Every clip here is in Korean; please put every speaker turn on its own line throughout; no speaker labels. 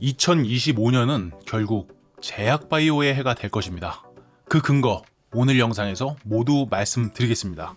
2025년은 결국 제약바이오의 해가 될 것입니다. 그 근거 오늘 영상에서 모두 말씀드리겠습니다.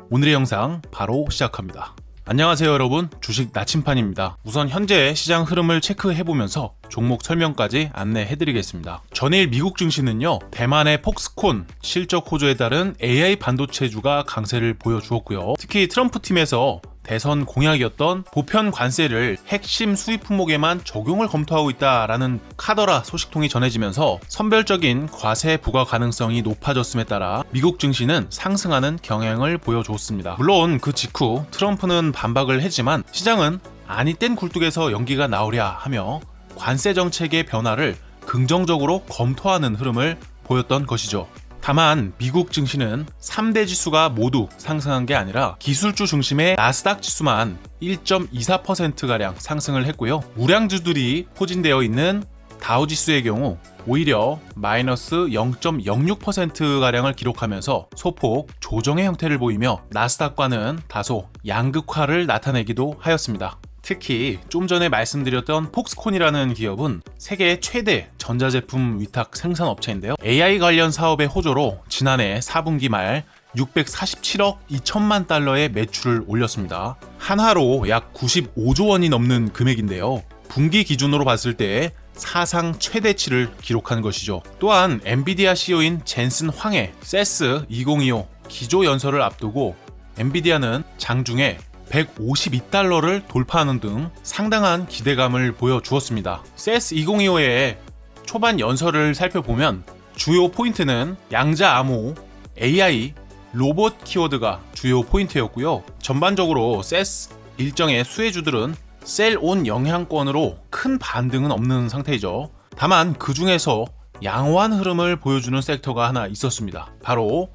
오늘의 영상 바로 시작합니다. 안녕하세요 여러분, 주식 나침판입니다. 우선 현재 시장 흐름을 체크해보면서 종목 설명까지 안내해드리겠습니다. 전일 미국 증시는요, 대만의 폭스콘, 실적 호조에 따른 AI 반도체주가 강세를 보여주었고요. 특히 트럼프 팀에서 대선 공약이었던 보편 관세를 핵심 수입 품목에만 적용을 검토하고 있다라는 카더라 소식통이 전해지면서 선별적인 과세 부과 가능성이 높아졌음에 따라 미국 증시는 상승하는 경향을 보여줬습니다. 물론 그 직후 트럼프는 반박을 했지만 시장은 아니 땐 굴뚝에서 연기가 나오랴 하며 관세 정책의 변화를 긍정적으로 검토하는 흐름을 보였던 것이죠. 다만 미국 증시는 3대 지수가 모두 상승한 게 아니라 기술주 중심의 나스닥 지수만 1.24%가량 상승을 했고요. 우량주들이 포진되어 있는 다우지수의 경우 오히려 마이너스 0.06%가량을 기록하면서 소폭 조정의 형태를 보이며 나스닥과는 다소 양극화를 나타내기도 하였습니다. 특히 좀 전에 말씀드렸던 폭스콘이라는 기업은 세계 최대 전자제품 위탁 생산업체인데요. AI 관련 사업의 호조로 지난해 4분기 말 647억 2천만 달러의 매출을 올렸습니다. 한화로 약 95조 원이 넘는 금액인데요. 분기 기준으로 봤을 때 사상 최대치를 기록한 것이죠. 또한 엔비디아 CEO인 젠슨 황의 CES 2025 기조 연설을 앞두고 엔비디아는 장중에 152달러를 돌파하는 등 상당한 기대감을 보여주었습니다. CES 2025의 초반 연설을 살펴보면 주요 포인트는 양자 암호, AI, 로봇 키워드가 주요 포인트였고요. 전반적으로 CES 일정의 수혜주들은 셀온 영향권으로 큰 반등은 없는 상태이죠. 다만 그 중에서 양호한 흐름을 보여주는 섹터가 하나 있었습니다. 바로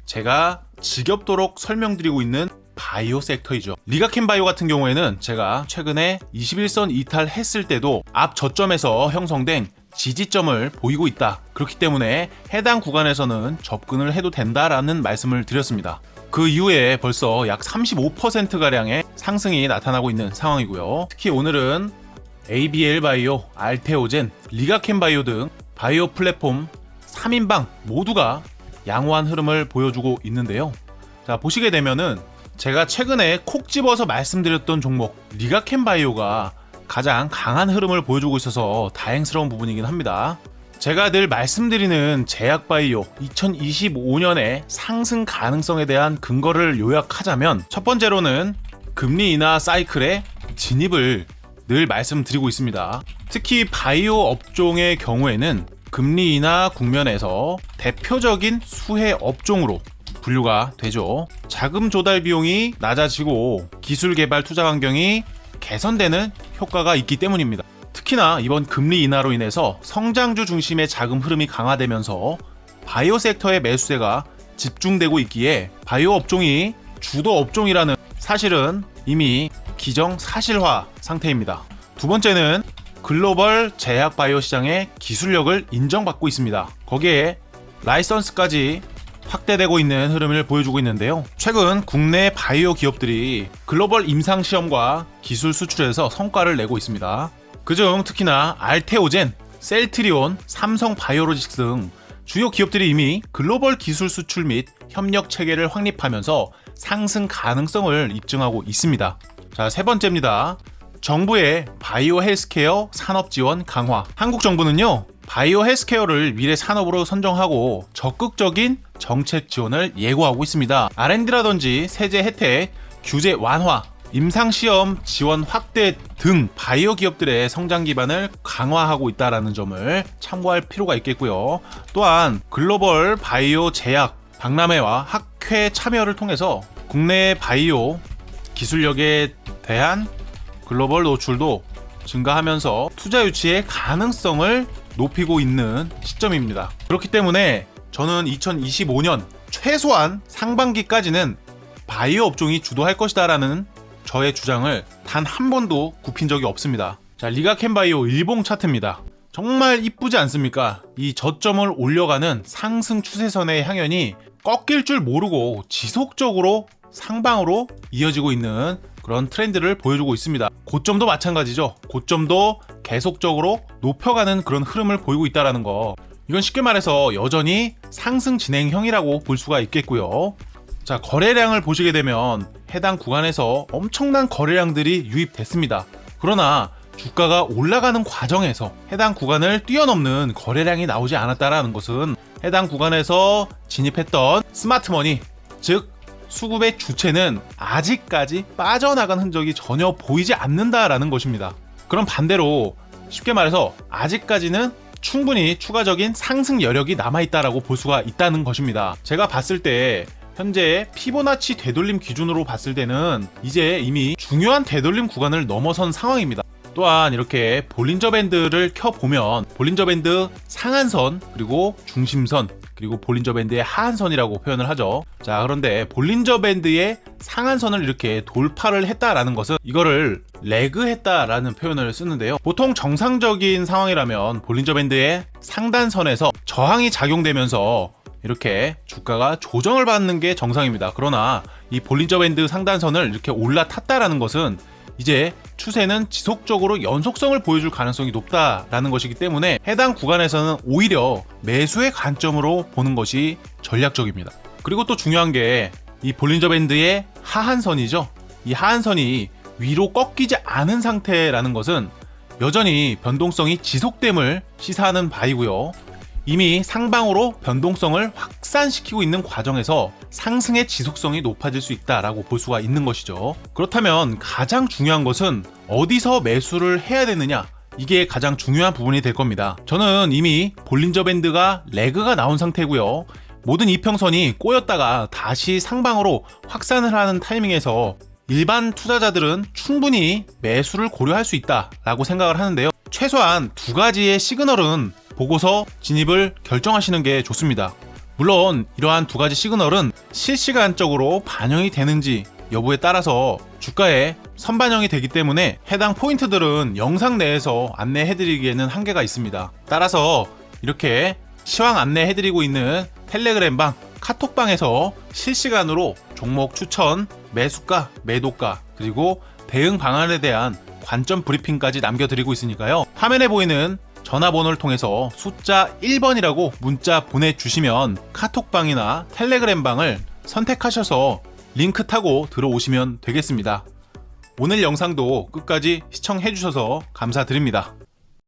제가 지겹도록 설명드리고 있는 바이오 섹터이죠. 리가켄바이오 같은 경우에는 제가 최근에 21선 이탈했을 때도 앞 저점에서 형성된 지지점을 보이고 있다. 그렇기 때문에 해당 구간에서는 접근을 해도 된다라는 말씀을 드렸습니다. 그 이후에 벌써 약 35%가량의 상승이 나타나고 있는 상황이고요. 특히 오늘은 ABL 바이오, 알테오젠, 리가켄바이오 등 바이오 플랫폼 3인방 모두가 양호한 흐름을 보여주고 있는데요. 자, 보시게 되면은 제가 최근에 콕 집어서 말씀드렸던 종목 리가켄바이오가 가장 강한 흐름을 보여주고 있어서 다행스러운 부분이긴 합니다. 제가 늘 말씀드리는 제약바이오 2025년의 상승 가능성에 대한 근거를 요약하자면 첫 번째로는 금리 인하 사이클의 진입을 늘 말씀드리고 있습니다. 특히 바이오 업종의 경우에는 금리 인하 국면에서 대표적인 수혜 업종으로 분류가 되죠. 자금 조달 비용이 낮아지고 기술 개발 투자 환경이 개선되는 효과가 있기 때문입니다. 특히나 이번 금리 인하로 인해서 성장주 중심의 자금 흐름이 강화되면서 바이오 섹터의 매수세가 집중되고 있기에 바이오 업종이 주도 업종이라는 사실은 이미 기정사실화 상태입니다. 두 번째는 글로벌 제약 바이오 시장의 기술력을 인정받고 있습니다. 거기에 라이선스까지 확대되고 있는 흐름을 보여주고 있는데요. 최근 국내 바이오 기업들이 글로벌 임상시험과 기술 수출에서 성과를 내고 있습니다. 그중 특히나 알테오젠, 셀트리온, 삼성 바이오로직스 등 주요 기업들이 이미 글로벌 기술 수출 및 협력 체계를 확립하면서 상승 가능성을 입증하고 있습니다. 자, 세 번째입니다. 정부의 바이오 헬스케어 산업 지원 강화. 한국 정부는요, 바이오 헬스케어를 미래 산업으로 선정하고 적극적인 정책 지원을 예고하고 있습니다. R&D라든지 세제 혜택, 규제 완화, 임상시험 지원 확대 등 바이오 기업들의 성장 기반을 강화하고 있다는 점을 참고할 필요가 있겠고요. 또한 글로벌 바이오 제약 박람회와 학회 참여를 통해서 국내 바이오 기술력에 대한 글로벌 노출도 증가하면서 투자 유치의 가능성을 높이고 있는 시점입니다. 그렇기 때문에 저는 2025년 최소한 상반기까지는 바이오 업종이 주도할 것이다 라는 저의 주장을 단 한 번도 굽힌 적이 없습니다. 자, 리가켄바이오 일봉 차트입니다. 정말 이쁘지 않습니까? 이 저점을 올려가는 상승 추세선의 향연이 꺾일 줄 모르고 지속적으로 상방으로 이어지고 있는 그런 트렌드를 보여주고 있습니다. 고점도 마찬가지죠. 고점도 계속적으로 높여가는 그런 흐름을 보이고 있다는 거. 이건 쉽게 말해서 여전히 상승 진행형이라고 볼 수가 있겠고요. 자, 거래량을 보시게 되면 해당 구간에서 엄청난 거래량들이 유입됐습니다. 그러나 주가가 올라가는 과정에서 해당 구간을 뛰어넘는 거래량이 나오지 않았다는 것은 해당 구간에서 진입했던 스마트머니, 즉 수급의 주체는 아직까지 빠져나간 흔적이 전혀 보이지 않는다라는 것입니다. 그럼 반대로 쉽게 말해서 아직까지는 충분히 추가적인 상승 여력이 남아있다라고 볼 수가 있다는 것입니다. 제가 봤을 때 현재 피보나치 되돌림 기준으로 봤을 때는 이제 이미 중요한 되돌림 구간을 넘어선 상황입니다. 또한 이렇게 볼린저 밴드를 켜보면 볼린저 밴드 상한선, 그리고 중심선, 그리고 볼린저 밴드의 하한선이라고 표현을 하죠. 자, 그런데 볼린저 밴드의 상한선을 이렇게 돌파를 했다라는 것은 이거를 레그했다라는 표현을 쓰는데요. 보통 정상적인 상황이라면 볼린저 밴드의 상단선에서 저항이 작용되면서 이렇게 주가가 조정을 받는 게 정상입니다. 그러나 이 볼린저 밴드 상단선을 이렇게 올라탔다라는 것은 이제 추세는 지속적으로 연속성을 보여줄 가능성이 높다라는 것이기 때문에 해당 구간에서는 오히려 매수의 관점으로 보는 것이 전략적입니다. 그리고 또 중요한 게 이 볼린저 밴드의 하한선이죠. 이 하한선이 위로 꺾이지 않은 상태라는 것은 여전히 변동성이 지속됨을 시사하는 바이고요. 이미 상방으로 변동성을 확산시키고 있는 과정에서 상승의 지속성이 높아질 수 있다라고 볼 수가 있는 것이죠. 그렇다면 가장 중요한 것은 어디서 매수를 해야 되느냐, 이게 가장 중요한 부분이 될 겁니다. 저는 이미 볼린저 밴드가 레그가 나온 상태고요. 모든 이평선이 꼬였다가 다시 상방으로 확산을 하는 타이밍에서 일반 투자자들은 충분히 매수를 고려할 수 있다라고 생각을 하는데요. 최소한 두 가지의 시그널은 보고서 진입을 결정하시는 게 좋습니다. 물론 이러한 두 가지 시그널은 실시간적으로 반영이 되는지 여부에 따라서 주가에 선반영이 되기 때문에 해당 포인트들은 영상 내에서 안내해드리기에는 한계가 있습니다. 따라서 이렇게 시황 안내해드리고 있는 텔레그램방, 카톡방에서 실시간으로 종목 추천, 매수가, 매도가, 그리고 대응 방안에 대한 관점 브리핑까지 남겨드리고 있으니까요. 화면에 보이는 전화번호를 통해서 숫자 1번이라고 문자 보내주시면 카톡방이나 텔레그램방을 선택하셔서 링크 타고 들어오시면 되겠습니다. 오늘 영상도 끝까지 시청해주셔서 감사드립니다.